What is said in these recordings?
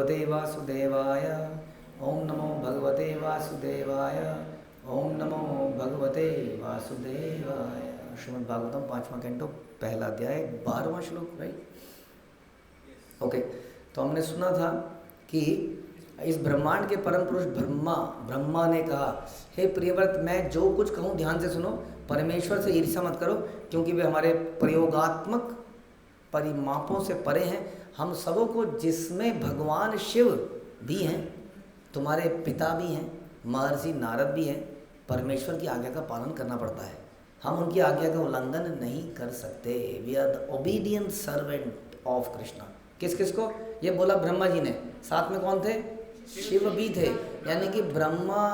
भगवते वासुदेवाय, ओम नमो भगवते वासुदेवाय, ओम नमो भगवते वासुदेवाय। श्रीमद् भागवतम 5वां कैंटो, पहला अध्याय, 12वां श्लोक, राइट? ओके, तो हमने सुना था कि इस ब्रह्मांड के परम पुरुष ब्रह्मा ने कहा, हे प्रियव्रत, मैं जो कुछ कहूँ ध्यान से सुनो, परमेश्वर से ईर्ष्या मत करो, क्योंकि वे हमारे प्रयोगात्मक परिमापों से परे हैं। हम सबों को, जिसमें भगवान शिव भी हैं, तुम्हारे पिता भी हैं, महर्षि नारद भी हैं, परमेश्वर की आज्ञा का पालन करना पड़ता है। हम उनकी आज्ञा का उल्लंघन नहीं कर सकते। We are the obedient servant of Krishna. किस किस को ये बोला? ब्रह्मा जी ने। साथ में कौन थे? शिव भी थे। यानी कि ब्रह्मा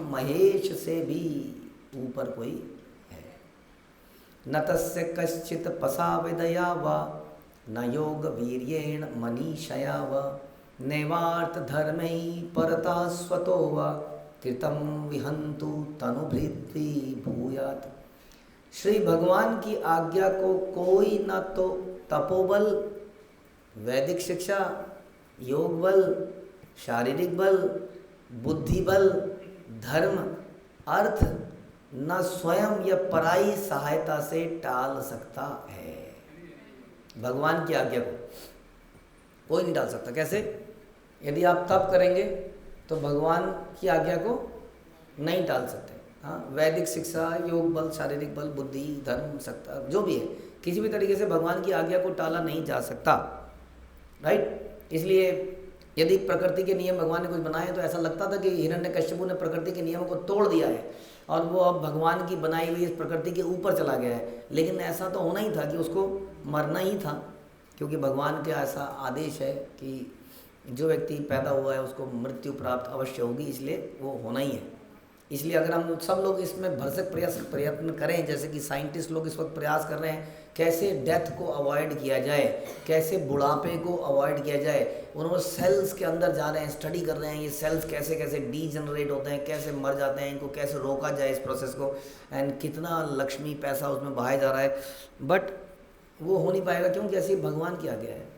महेश से भी ऊपर कोई है। न तस्य कश्चित पसा विदया वा, न योग वीर्येण मनीषया वा, नैवार्थ धर्मै परता स्वतो वा, कृतं विहंतु तनुभृद्भि भूयात्। श्री भगवान की आज्ञा को कोई न तो तपोबल, वैदिक शिक्षा, योग बल, शारीरिक बल, बुद्धि बल, धर्म, अर्थ, न स्वयं या पराई सहायता से टाल सकता है। भगवान की आज्ञा को कोई नहीं टाल सकता। कैसे? यदि आप तप करेंगे तो भगवान की आज्ञा को नहीं टाल सकते। हाँ, वैदिक शिक्षा, योग बल, शारीरिक बल, बुद्धि, धर्म, सत्ता, जो भी है, किसी भी तरीके से भगवान की आज्ञा को टाला नहीं जा सकता, राइट? इसलिए यदि प्रकृति के नियम भगवान ने कुछ बनाए तो ऐसा लगता था कि हिरण्यकश्यपु ने प्रकृति के नियमों को तोड़ दिया है और वो अब भगवान की बनाई हुई इस प्रकृति के ऊपर चला गया है। लेकिन ऐसा तो होना ही था कि उसको मरना ही था, क्योंकि भगवान का ऐसा आदेश है कि जो व्यक्ति पैदा हुआ है उसको मृत्यु प्राप्त अवश्य होगी, इसलिए वो होना ही है। इसलिए अगर हम सब लोग इसमें भरसक प्रयत्न करें, जैसे कि साइंटिस्ट लोग इस वक्त प्रयास कर रहे हैं कैसे डेथ को अवॉइड किया जाए, कैसे बुढ़ापे को अवॉइड किया जाए, उन्होंने सेल्स के अंदर जा रहे हैं, स्टडी कर रहे हैं ये सेल्स कैसे कैसे डीजनरेट होते हैं, कैसे मर जाते हैं, इनको कैसे रोका जाए इस प्रोसेस को, एंड कितना लक्ष्मी पैसा उसमें बहाया जा रहा है। बट वो हो नहीं पाएगा, क्योंकि ऐसी भगवान की आज्ञा है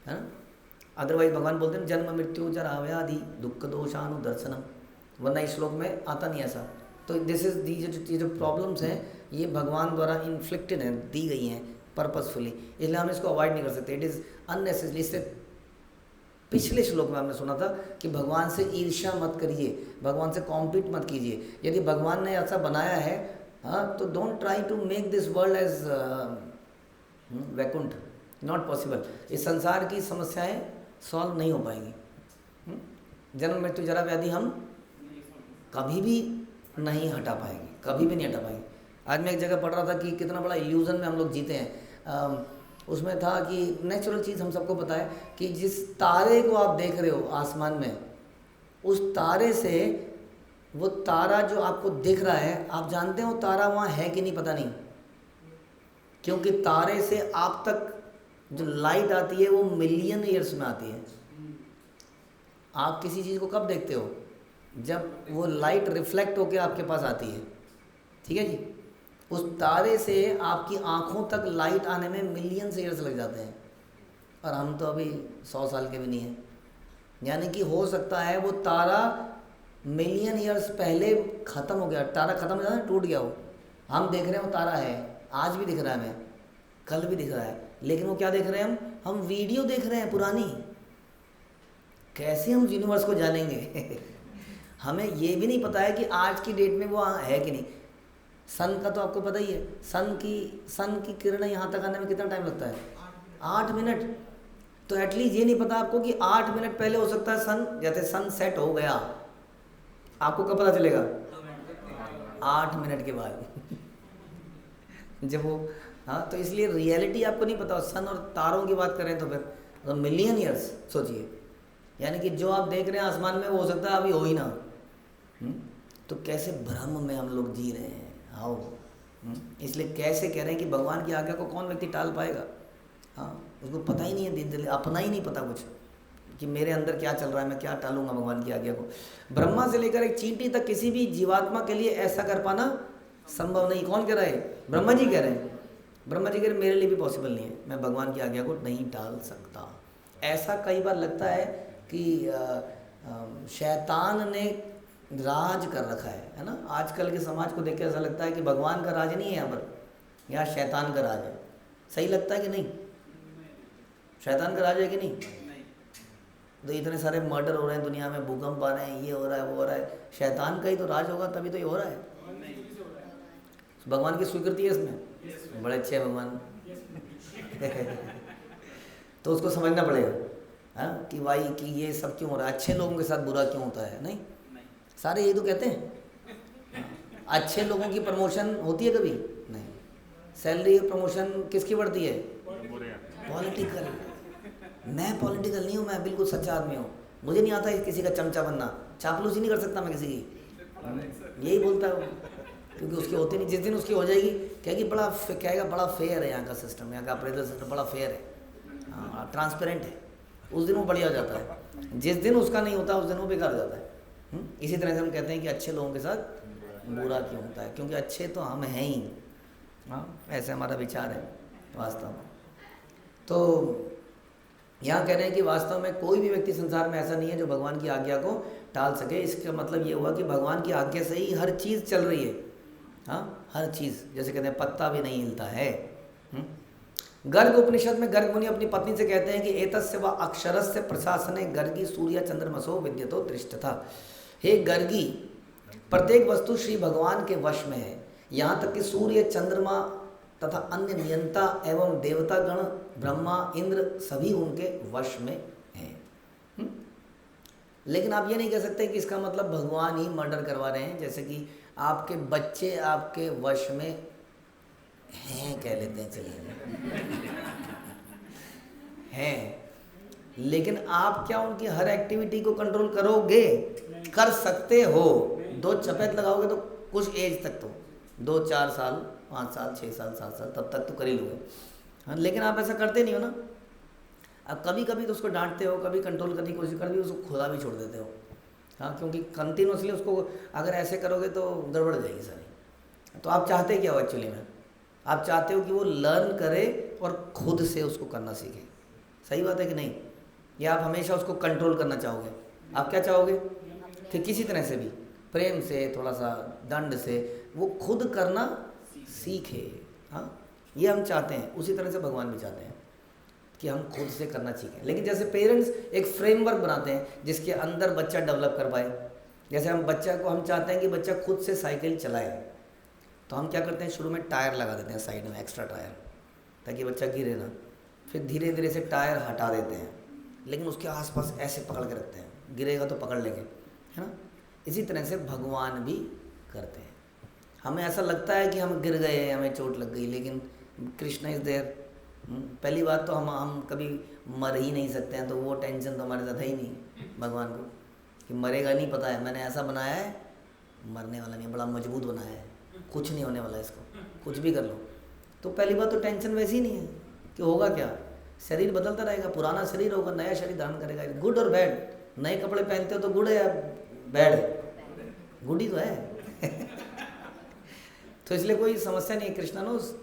ना। अदरवाइज भगवान बोलते हैं जन्म मृत्यु जरा व्याधि दुख दोषानुदर्शनम, वरना इस श्लोक में आता नहीं ऐसा। तो दिस इज दी जो प्रॉब्लम्स हैं ये भगवान द्वारा इन्फ्लिक्टेड हैं, दी गई हैं पर्पसफुली, इसलिए हम इसको अवॉइड नहीं कर सकते। It is unnecessary. इससे पिछले श्लोक में हमने सुना था कि भगवान से ईर्ष्या मत करिए, भगवान से कॉम्पीट मत कीजिए। यदि भगवान ने ऐसा बनाया है, हाँ, तो don't try to make this world as Vaikuntha, not possible. इस संसार की समस्याएं सॉल्व नहीं हो पाएंगी। जन्म मृत्यु जरा व्याधि हम कभी भी नहीं हटा पाएंगे, कभी भी नहीं हटा पाएंगे। आज मैं एक जगह पढ़ रहा था कि कितना बड़ा इल्यूजन में हम लोग जीते हैं। उसमें था कि नेचुरल चीज़ हम सबको पता है कि जिस तारे को आप देख रहे हो आसमान में, उस तारे से, वो तारा जो आपको दिख रहा है, आप जानते हो तारा वहाँ है कि नहीं पता नहीं, क्योंकि तारे से आप तक जो लाइट आती है वो मिलियन ईयर्स में आती है। आप किसी चीज़ को कब देखते हो? जब वो लाइट रिफ्लेक्ट होकर आपके पास आती है, ठीक है जी। उस तारे से आपकी आंखों तक लाइट आने में मिलियन ईयर्स लग जाते हैं, और हम तो अभी 100 साल के भी नहीं हैं। यानी कि हो सकता है वो तारा मिलियन ईयर्स पहले ख़त्म हो गया, तारा ख़त्म हो जाता है, टूट गया हो, हम देख रहे हैं वो तारा है, आज भी दिख रहा है, हमें कल भी दिख रहा है, लेकिन वो क्या देख रहे हैं? हम वीडियो देख रहे हैं पुरानी। कैसे हम यूनिवर्स को जानेंगे? हमें ये भी नहीं पता है कि आज की डेट में वो है कि नहीं। सन का तो आपको पता ही है, सन की किरणें यहाँ तक आने में कितना टाइम लगता है? 8 मिनट। तो एटलीस्ट ये नहीं पता आपको कि 8 मिनट पहले हो सकता है सन, जैसे सन सेट हो गया, आपको कब पता चलेगा? 8 मिनट के बाद जब वो, हाँ, तो इसलिए रियलिटी आपको नहीं पता। सन और तारों की बात करें तो फिर तो मिलियन ईयर्स सोचिए, यानी कि जो आप देख रहे हैं आसमान में वो हो सकता है अभी हो ही ना। तो कैसे भ्रम में हम लोग जी रहे हैं, हाउ। इसलिए कैसे कह रहे हैं कि भगवान की आज्ञा को कौन व्यक्ति टाल पाएगा? हाँ, उसको पता ही नहीं है, अपना ही नहीं पता कुछ कि मेरे अंदर क्या चल रहा है, मैं क्या टालूंगा भगवान की आज्ञा को। ब्रह्मा से लेकर एक चींटी तक किसी भी जीवात्मा के लिए ऐसा कर पाना संभव नहीं। कौन कह रहा है? ब्रह्मा जी कह रहे हैं। ब्रह्मा जी कह रहे मेरे लिए भी पॉसिबल नहीं है, मैं भगवान की आज्ञा को नहीं टाल सकता। ऐसा कई बार लगता है कि शैतान ने राज कर रखा है ना। आजकल के समाज को देख के ऐसा लगता है कि भगवान का राज नहीं है यहाँ पर, यहाँ शैतान का राज है। सही लगता है कि नहीं? शैतान का राज है कि नहीं? तो इतने सारे मर्डर हो रहे हैं दुनिया में, भूकंप आ रहे हैं, ये हो रहा है, वो हो रहा है, शैतान का ही तो राज होगा तभी तो ये हो रहा है। भगवान की स्वीकृति है इसमें। बड़े अच्छे हैं भगवान। तो उसको समझना पड़ेगा हाँ कि भाई कि ये सब क्यों हो रहा है, अच्छे लोगों के साथ बुरा क्यों होता है। नहीं, सारे यही तो कहते हैं। अच्छे लोगों की प्रमोशन होती है कभी नहीं। सैलरी प्रमोशन किसकी बढ़ती है? पॉलिटिकल। मैं पॉलिटिकल नहीं हूँ, मैं बिल्कुल सच्चा आदमी हूँ, मुझे नहीं आता किसी का चमचा बनना, चापलूसी नहीं कर सकता मैं किसी की। यही बोलता है वो, क्योंकि उसकी होती नहीं। जिस दिन उसकी हो जाएगी कहेगी कहेगा बड़ा फेयर है यहाँ का सिस्टम, यहाँ का अप्रेजल सिस्टम बड़ा फेयर है, हाँ ट्रांसपेरेंट है, उस दिन वो बढ़िया हो जाता है। जिस दिन उसका नहीं होता उस दिन वो बेकार हो जाता है। इसी तरह से हम कहते हैं कि अच्छे लोगों के साथ बुरा क्यों होता है, क्योंकि अच्छे तो हम हैं ही। हाँ ऐसे हमारा विचार है वास्तव में। तो यहाँ कह रहे हैं कि वास्तव में कोई भी व्यक्ति संसार में ऐसा नहीं है जो भगवान की आज्ञा को टाल सके। इसका मतलब ये हुआ कि भगवान की आज्ञा से ही हर चीज़ चल रही है। हाँ हर चीज़, जैसे कहते हैं पत्ता भी नहीं हिलता है। गर्ग उपनिषद में गर्ग मुनि अपनी पत्नी से कहते हैं कि एतस्य व अक्षरस्य प्रशासने गर्गी सूर्य चंद्रमसो विद्यतो दृष्टता। हे गर्गी, प्रत्येक वस्तु श्री भगवान के वश में है, यहाँ तक कि सूर्य, चंद्रमा तथा अन्य नियंता एवं देवतागण, ब्रह्मा, इंद्र सभी उनके वश में हैं। लेकिन आप ये नहीं कह सकते कि इसका मतलब भगवान ही मर्डर करवा रहे हैं। जैसे कि आपके बच्चे आपके वश में हैं, कह लेते हैं चलिए हैं, लेकिन आप क्या उनकी हर एक्टिविटी को कंट्रोल करोगे? कर सकते हो, 2 चपेट लगाओगे तो कुछ एज तक, तो 2-4 साल, 5 साल, 6 साल, 7 साल, तब तक तो कर ही लोगे। हाँ लेकिन आप ऐसा करते नहीं हो ना। अब कभी कभी तो उसको डांटते हो, कभी कंट्रोल करने की कोशिश करते हो, उसको खुदा भी छोड़ देते हो। हाँ क्योंकि कंटिन्यूसली उसको अगर ऐसे करोगे तो गड़बड़ जाएगी सारी। तो आप चाहते क्या हो एक्चुअली में? आप चाहते हो कि वो लर्न करे और खुद से उसको करना सीखे। सही बात है कि नहीं? या आप हमेशा उसको कंट्रोल करना चाहोगे? आप क्या चाहोगे कि किसी तरह से भी, प्रेम से, थोड़ा सा दंड से, वो खुद करना सीखे। हाँ ये हम चाहते हैं। उसी तरह से भगवान भी चाहते हैं कि हम खुद से करना सीखें। लेकिन जैसे पेरेंट्स एक फ्रेमवर्क बनाते हैं जिसके अंदर बच्चा डेवलप कर पाए। जैसे हम बच्चा को, हम चाहते हैं कि बच्चा खुद से साइकिल चलाए, तो हम क्या करते हैं, शुरू में टायर लगा देते हैं साइड में, एक्स्ट्रा टायर, ताकि बच्चा गिरे ना। फिर धीरे धीरे से टायर हटा देते हैं, लेकिन उसके आसपास ऐसे पकड़ के रखते हैं, गिरेगा तो पकड़ लेंगे, है ना। इसी तरह से भगवान भी करते हैं। हमें ऐसा लगता है कि हम गिर गए, हमें चोट लग गई, लेकिन कृष्ण इज़ देयर। पहली बात तो हम कभी मर ही नहीं सकते हैं, तो वो टेंशन तो हमारे साथ है ही नहीं भगवान को कि मरेगा नहीं। पता है मैंने ऐसा बनाया है, मरने वाला नहीं, बड़ा मजबूत बनाया है, कुछ नहीं होने वाला इसको, कुछ भी कर लो। तो पहली बात तो टेंशन वैसी ही नहीं है कि होगा क्या। शरीर बदलता रहेगा, पुराना शरीर होगा, नया शरीर धारण करेगा। गुड और बैड, नए कपड़े पहनते हो तो गुड है या बैड है? गुड ही तो है। तो इसलिए कोई समस्या नहीं है। कृष्णा नोस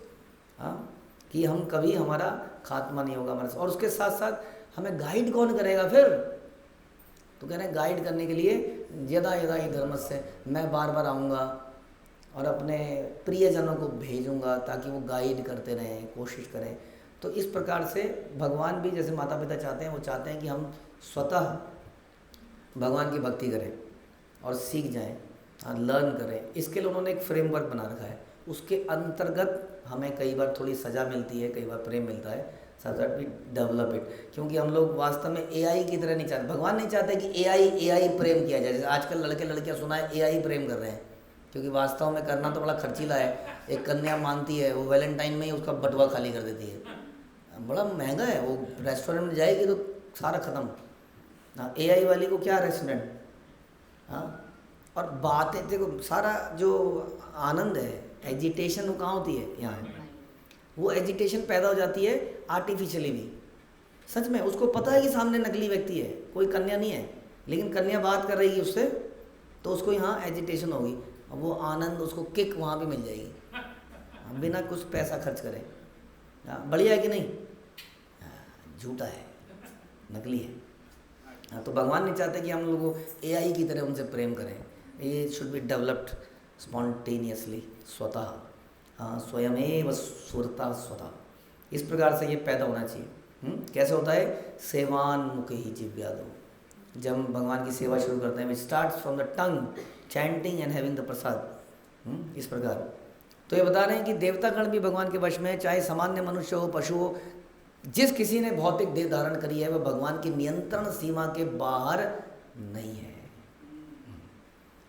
हाँ कि हम कभी, हमारा खात्मा नहीं होगा हमारे साथ। और उसके साथ साथ हमें गाइड कौन करेगा फिर? तो कह रहे हैं गाइड करने के लिए यदा यदा ही धर्म से, मैं बार बार आऊँगा और अपने प्रियजनों को भेजूंगा ताकि वो गाइड करते रहें, कोशिश करें। तो इस प्रकार से भगवान भी, जैसे माता पिता चाहते हैं, वो चाहते हैं कि हम स्वतः भगवान की भक्ति करें और सीख जाएं, लर्न करें। इसके लिए उन्होंने एक फ्रेमवर्क बना रखा है। उसके अंतर्गत हमें कई बार थोड़ी सज़ा मिलती है, कई बार प्रेम मिलता है, साथ साथ भी डेवलप इट। क्योंकि हम लोग वास्तव में एआई की तरह नहीं चाहते। भगवान नहीं चाहते कि एआई प्रेम किया जाए। जैसे आजकल लड़के लड़कियाँ सुना है एआई प्रेम कर रहे हैं, क्योंकि वास्तव में करना तो बड़ा खर्चीला है। एक कन्या मानती है, वो वैलेंटाइन में ही उसका बटुआ खाली कर देती है, बड़ा महंगा है। वो रेस्टोरेंट में जाएगी तो सारा ख़त्म। हाँ एआई वाली को क्या रेस्टोरेंट, हाँ। और बातें देखो, सारा जो आनंद है, एजिटेशन वो कहाँ होती है? यहाँ। वो एजिटेशन पैदा हो जाती है आर्टिफिशियली भी। सच में उसको पता है कि सामने नकली व्यक्ति है, कोई कन्या नहीं है, लेकिन कन्या बात कर रही है उससे, तो उसको यहाँ एजिटेशन होगी। और वो आनंद, उसको किक वहाँ भी मिल जाएगी, बिना कुछ पैसा खर्च करे। बढ़िया है कि नहीं? झूठा है, नकली है। हाँ, तो भगवान नहीं चाहते कि हम लोगों एआई की तरह उनसे प्रेम करें। ये शुड बी डेवलप्ड स्पॉन्टेनियसली, स्वतः, हाँ, स्वयमेव स्फुरता स्वतः। इस प्रकार से ये पैदा होना चाहिए। कैसे होता है? सेवान मुख ही जिव्यादो। जब हम भगवान की सेवा शुरू करते हैं, which start from the tongue, chanting and having the prasad. इस प्रकार तो ये बता रहे हैं कि देवतागण भी भगवान के वश में है, चाहे सामान्य मनुष्य हो, पशु हो। जिस किसी ने भौतिक देह धारण करी है वह भगवान की नियंत्रण सीमा के बाहर नहीं है।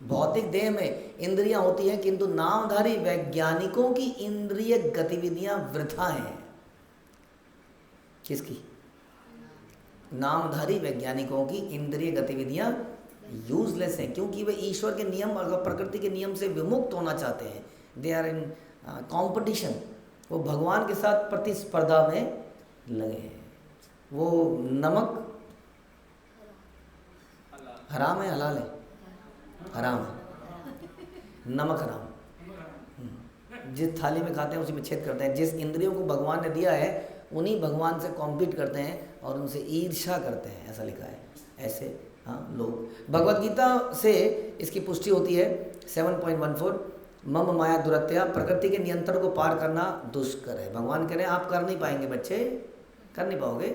भौतिक देह में इंद्रियां होती हैं, किंतु नामधारी वैज्ञानिकों की इंद्रिय गतिविधियां वृथा हैं। किसकी? नामधारी वैज्ञानिकों की इंद्रिय गतिविधियां यूजलेस हैं, क्योंकि वे ईश्वर के नियम और प्रकृति के नियम से विमुक्त होना चाहते हैं। They are in competition. वो भगवान के साथ प्रतिस्पर्धा में लगे हैं। वो नमक हराम है, हलाल है? हराम है। नमक हराम। जिस थाली में खाते हैं उसी में छेद करते हैं। जिस इंद्रियों को भगवान ने दिया है उन्हीं भगवान से कॉम्पीट करते हैं और उनसे ईर्ष्या करते हैं, ऐसा लिखा है। ऐसे हाँ लोग। भगवद गीता से इसकी पुष्टि होती है 7.14, मम माया दुरत्या, प्रकृति के नियंत्रण को पार करना दुष्कर है। भगवान कह रहे हैं आप कर नहीं पाएंगे बच्चे, कर नहीं पाओगे,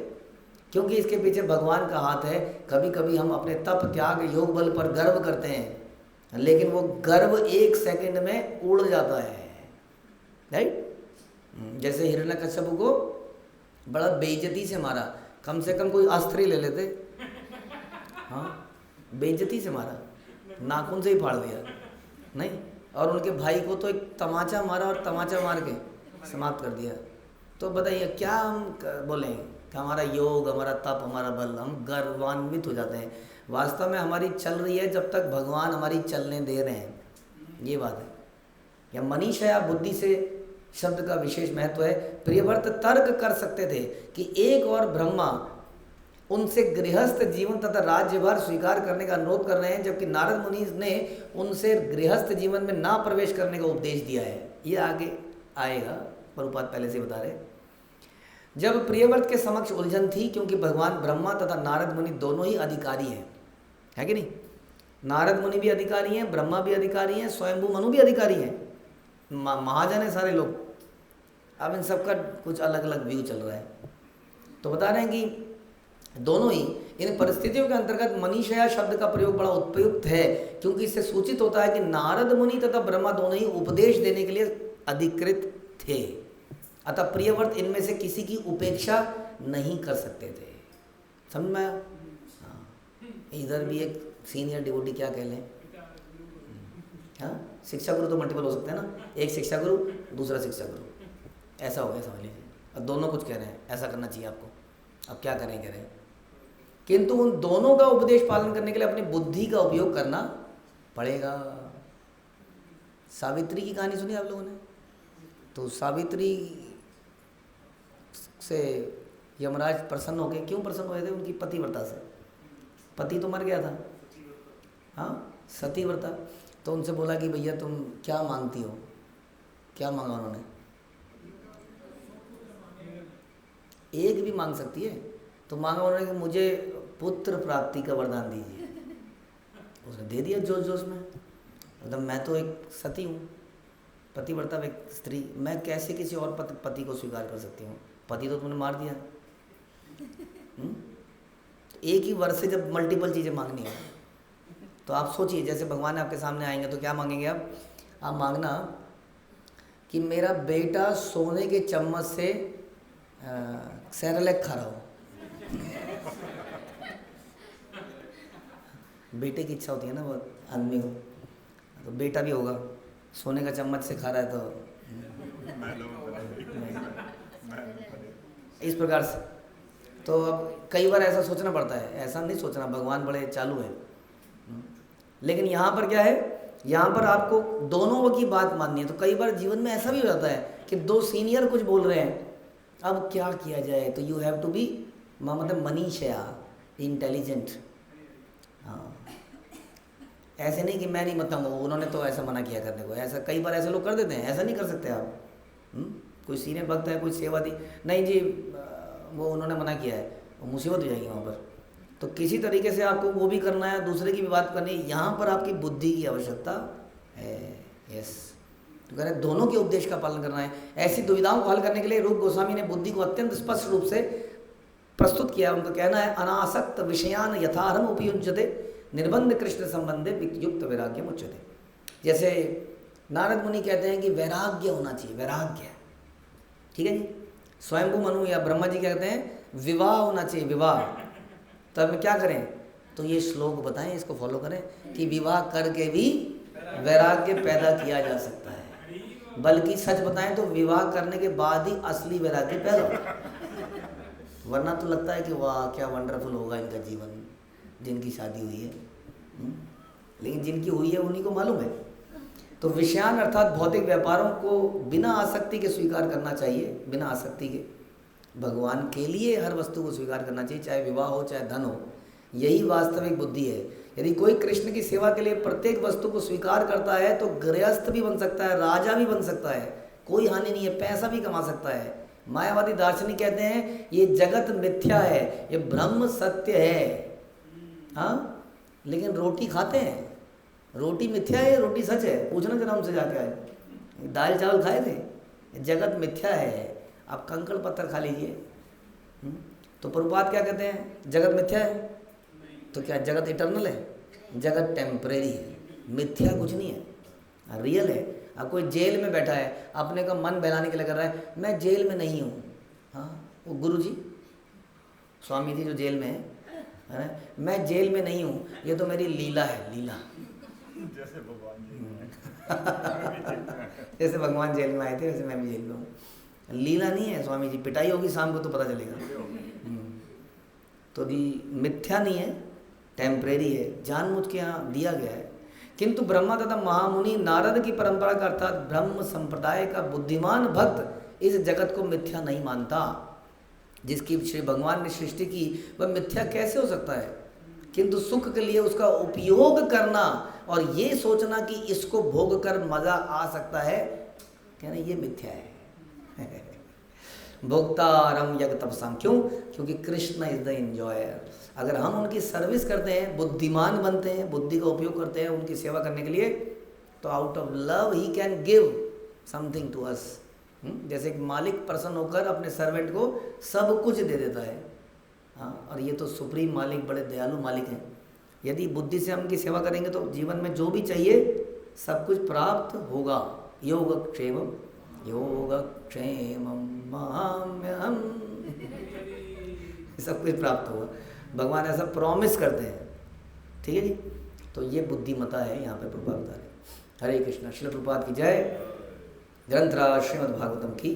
क्योंकि इसके पीछे भगवान का हाथ है। कभी कभी हम अपने तप, त्याग, योग बल पर गर्व करते हैं, लेकिन वो गर्व 1 सेकंड में उड़ जाता है, राइट? जैसे हिरण्यकश्यप को बड़ा बेइज्जती से मारा, कम से कम कोई अस्त्र ही ले लेते। हाँ, बेइज्जती से मारा, नाखून से ही फाड़ दिया, नहीं? और उनके भाई को तो एक तमाचा मारा और तमाचा मार के समाप्त कर दिया। तो बताइए क्या हम बोलें कि हमारा योग, हमारा तप, हमारा बल, हम गर्वान्वित हो जाते हैं। वास्तव में हमारी चल रही है जब तक भगवान हमारी चलने दे रहे हैं, ये बात है। या मनीषा या बुद्धि से शब्द का विशेष महत्व है। प्रियव्रत तर्क कर सकते थे कि एक और ब्रह्मा उनसे गृहस्थ जीवन तथा राज्यभार स्वीकार करने का अनुरोध कर रहे हैं, जबकि नारद मुनि ने उनसे गृहस्थ जीवन में ना प्रवेश करने का उपदेश दिया है। ये आगे आएगा, प्रभुपाद पहले से बता रहे। जब प्रियव्रत के समक्ष उलझन थी, क्योंकि भगवान ब्रह्मा तथा नारद मुनि दोनों ही अधिकारी हैं, है कि नहीं? नारद मुनि भी अधिकारी हैं, ब्रह्मा भी अधिकारी हैं, स्वयंभू मनु भी अधिकारी हैं, महाजन है सारे लोग। अब इन सबका कुछ अलग अलग व्यू चल रहा है। तो बता रहे हैं कि दोनों ही इन परिस्थितियों के अंतर्गत मनीषया शब्द का प्रयोग बड़ा उपयुक्त है, क्योंकि इससे सूचित होता है कि नारद मुनि तथा ब्रह्मा दोनों ही उपदेश देने के लिए अधिकृत थे। अतः प्रियव्रत इनमें से किसी की उपेक्षा नहीं कर सकते थे। समझ में आया? हाँ, इधर भी एक सीनियर डिवोटी क्या कह लें, हाँ, शिक्षा गुरु तो मल्टीपल हो सकते हैं ना, एक शिक्षा गुरु, दूसरा शिक्षा गुरु, ऐसा हो गया समझ लीजिए। अब दोनों कुछ कह रहे हैं, ऐसा करना चाहिए आपको, अब क्या करें कह रहे हैं, किंतु उन दोनों का उपदेश पालन करने के लिए अपनी बुद्धि का उपयोग करना पड़ेगा। सावित्री की कहानी सुनी आप लोगों ने? तो सावित्री से यमराज प्रसन्न हो गए। क्यों प्रसन्न हुए थे? उनकी पतिव्रता से। पति तो मर गया था, हाँ, सतीव्रता। तो उनसे बोला कि भैया तुम क्या मांगती हो? क्या मांगा उन्होंने? एक भी मांग सकती है। तो मांगा उन्होंने कि मुझे पुत्र प्राप्ति का वरदान दीजिए। उसने दे दिया जोश जोश में। मतलब मैं तो एक सती हूँ, पतिव्रता एक स्त्री, मैं कैसे किसी और पति को स्वीकार कर सकती हूँ? पति तो तुमने मार दिया। तो एक ही वर्ष से जब मल्टीपल चीज़ें मांगनी है, तो आप सोचिए जैसे भगवान आपके सामने आएंगे तो क्या मांगेंगे आप मांगना कि मेरा बेटा सोने के चम्मच से सेरेलैक खा रहा हो। बेटे की इच्छा होती है ना बहुत आदमी को, तो बेटा भी होगा, सोने का चम्मच से खा रहा है तो इस प्रकार से। तो अब कई बार ऐसा सोचना पड़ता है, ऐसा नहीं सोचना, भगवान बड़े चालू है। लेकिन यहाँ पर क्या है, यहाँ पर आपको दोनों की बात माननी है। तो कई बार जीवन में ऐसा भी हो जाता है कि दो सीनियर कुछ बोल रहे हैं, अब क्या किया जाए? तो यू हैव टू बी मतलब मनीषया, इंटेलिजेंट। हाँ, ऐसे नहीं कि मैं नहीं बताऊंगा, उन्होंने तो ऐसा मना किया करने को। ऐसा कई बार ऐसे लोग कर देते हैं, ऐसा नहीं कर सकते आप। कोई सीनियर भक्त है, कोई सेवा दी, नहीं जी वो उन्होंने मना किया है, वो मुसीबत हो जाएगी वहाँ पर। तो किसी तरीके से आपको वो भी करना है, दूसरे की भी बात करनी है, यहाँ पर आपकी बुद्धि की आवश्यकता है। यस, तो कह रहे दोनों के उपदेश का पालन करना है। ऐसी दुविधाओं को हल करने के लिए रूप गोस्वामी ने बुद्धि को अत्यंत स्पष्ट रूप से प्रस्तुत किया। उनका कहना है अनासक्त विषयान यथारम उपयुज्यते निर्बंध कृष्ण संबंधे युक्त वैराग्य मुच्यते। जैसे नारद मुनि कहते हैं कि वैराग्य होना चाहिए, वैराग्य, ठीक है जी। स्वयंभू मनु या ब्रह्मा जी कहते हैं विवाह होना चाहिए, विवाह। तब हम क्या करें, तो ये श्लोक बताएं, इसको फॉलो करें कि विवाह करके भी वैराग्य पैदा किया जा सकता है। बल्कि सच बताएं तो विवाह करने के बाद ही असली वैराग्य पैदा होता है। वरना तो लगता है कि वाह क्या वंडरफुल होगा इनका जीवन, जिनकी शादी हुई है। लेकिन जिनकी हुई है उन्हीं को मालूम है। तो विषयान अर्थात भौतिक व्यापारों को बिना आसक्ति के स्वीकार करना चाहिए, बिना आसक्ति के। भगवान के लिए हर वस्तु को स्वीकार करना चाहिए, चाहे विवाह हो चाहे धन हो। यही वास्तविक बुद्धि है। यदि कोई कृष्ण की सेवा के लिए प्रत्येक वस्तु को स्वीकार करता है तो गृहस्थ भी बन सकता है, राजा भी बन सकता है, कोई हानि नहीं है, पैसा भी कमा सकता है। मायावादी दार्शनिक कहते हैं ये जगत मिथ्या है, ये ब्रह्म सत्य है। हाँ, लेकिन रोटी खाते हैं, रोटी मिथ्या है, रोटी सच है? पूछना जरा हमसे जाके आए। दाल चावल खाए थे, जगत मिथ्या है, आप कंकड़ पत्थर खा लीजिए। तो प्रभुपाद क्या कहते हैं, जगत मिथ्या है? तो क्या जगत इटर्नल है? जगत टेम्परेरी है, मिथ्या कुछ नहीं है, रियल है। अब कोई जेल में बैठा है, अपने का मन बहलाने के लिए कर रहा है मैं जेल में नहीं हूँ। हाँ, वो गुरु जी स्वामी जी जो जेल में है, मैं जेल में नहीं हूँ, ये तो मेरी लीला है, लीला। जैसे भगवान जैसे भगवान जेल में आए थे वैसे मैं भी जेल में हूँ। लीला नहीं है स्वामी जी, पिटाई होगी शाम को तो पता चलेगा। तो जी मिथ्या नहीं है, टेम्परेरी है, जानबूझ के यहाँ दिया गया है। किंतु ब्रह्मा तथा महामुनि नारद की परंपरा का अर्थात ब्रह्म संप्रदाय का बुद्धिमान भक्त इस जगत को मिथ्या नहीं मानता। जिसकी श्री भगवान ने सृष्टि की वह मिथ्या कैसे हो सकता है? किंतु सुख के लिए उसका उपयोग करना और ये सोचना कि इसको भोग कर मजा आ सकता है, कहना ये मिथ्या है। भोक्तारम यज्ञ तपसाम, क्यों? क्योंकि कृष्ण इज द एंजॉयर। अगर हम उनकी सर्विस करते हैं, बुद्धिमान बनते हैं, बुद्धि का उपयोग करते हैं उनकी सेवा करने के लिए, तो out of love he can give something to us. जैसे एक मालिक प्रसन्न होकर अपने सर्वेंट को सब कुछ दे देता है। हाँ, और ये तो सुप्रीम मालिक, बड़े दयालु मालिक हैं। यदि बुद्धि से हम उनकी सेवा करेंगे तो जीवन में जो भी चाहिए सब कुछ प्राप्त होगा। योगक्षेमम योगक्षेमम माम्यहम, सब कुछ प्राप्त होगा। भगवान ऐसा प्रॉमिस करते हैं, ठीक है जी। तो ये बुद्धिमता है यहाँ पे प्रभुपाद बता रहे। हरे कृष्णा। श्रील प्रभुपाद की जय। ग्रंथराज श्रीमद् भागवतम की